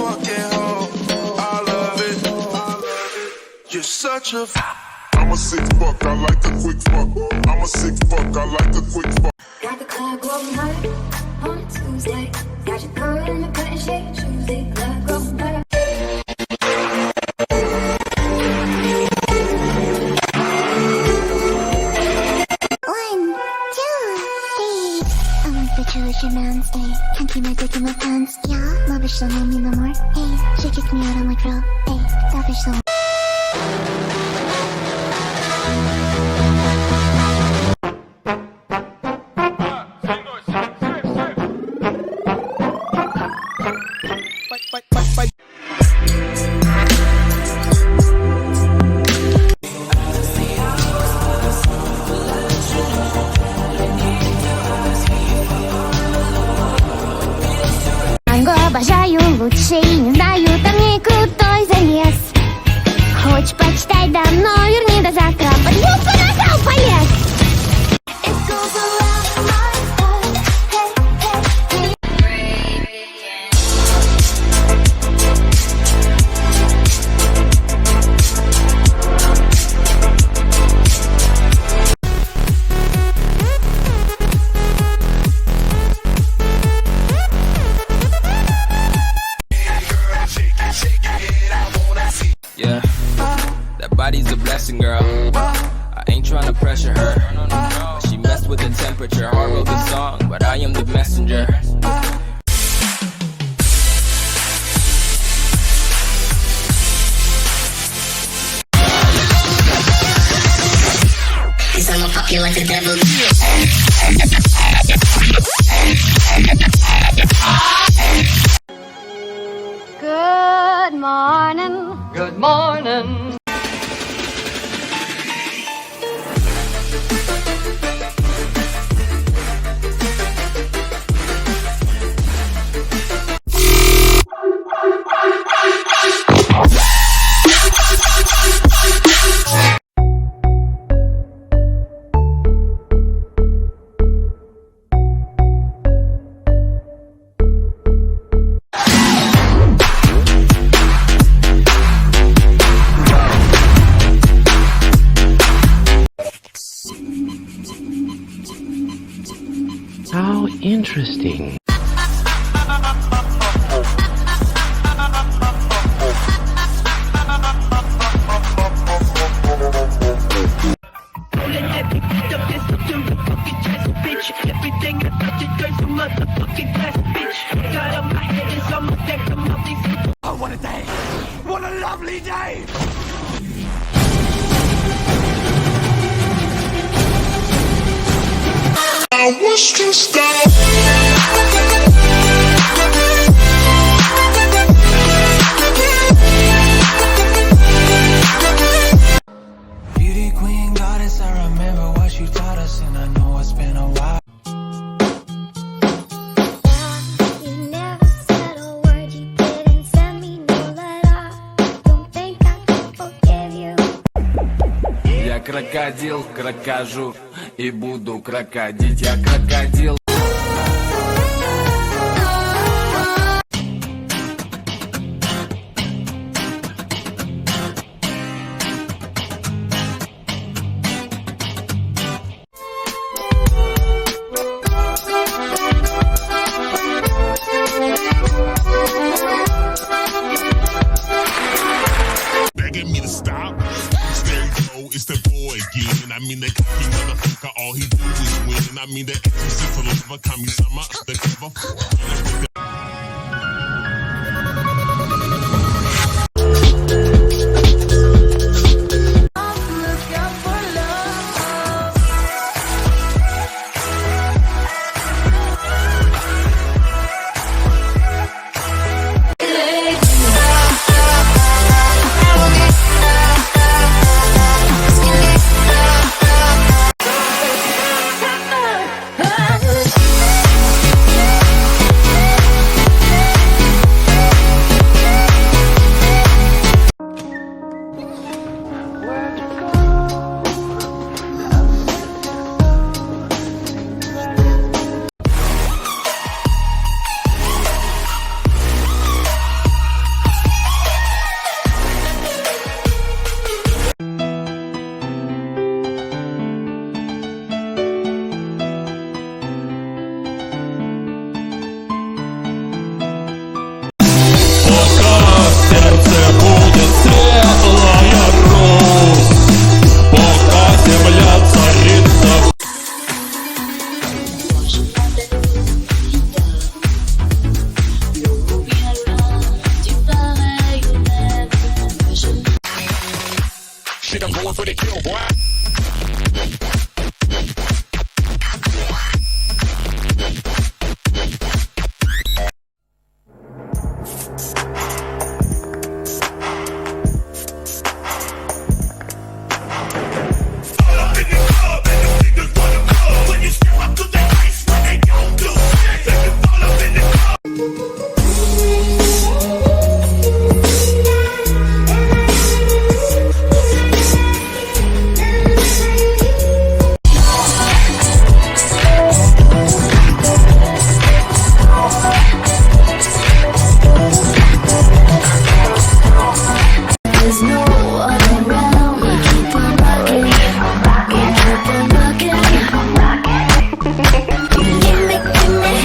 fucking hoe. I love it. You're such a I'm a sick fuck, I like a quick fuck. I'm a sick fuck, I like a quick fuck. Got the club going hard on a Tuesday. Got your girl in the cutting shade Tuesday. Club going hard. Your man's day. Can't keep my dick in my pants. Yeah, my bitch don't know me no more. Hey, she kicks me out on my grill. Hey, that bitch don't. Обожаю лучше и не знаю, там не крутой залез. Хочешь почитай давно, верни до завтра. Под юбку нажал, полез. Yeah, that body's a blessing, girl. I ain't tryna pressure her. She messed with the temperature. I wrote the song, but I am the messenger. Cause I'ma fuck you like the devil. Good morning. Good morning. How interesting. Oh, what a day! What a lovely day! I was just Beauty queen goddess, I remember what you taught us, and I know it's been a while. You never said a word, you didn't send me no letter. Don't think I can forgive you. Я крокодил, крокожу и буду крокодить. Я крокодил. begging me to stop. Stereo, it's the boy again. I mean, that cocky motherfucker, all he do is win. I mean, that exorcist lover, Kami-sama, the cover. сердце будет светлая Русь, пока земля царится. Shit, I'm going for the kill, boy. There's no other round. We keep on rocking, keep on rocking. Give me, give me.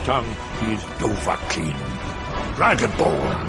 Tongue is Dovahkiin, Dragonborn.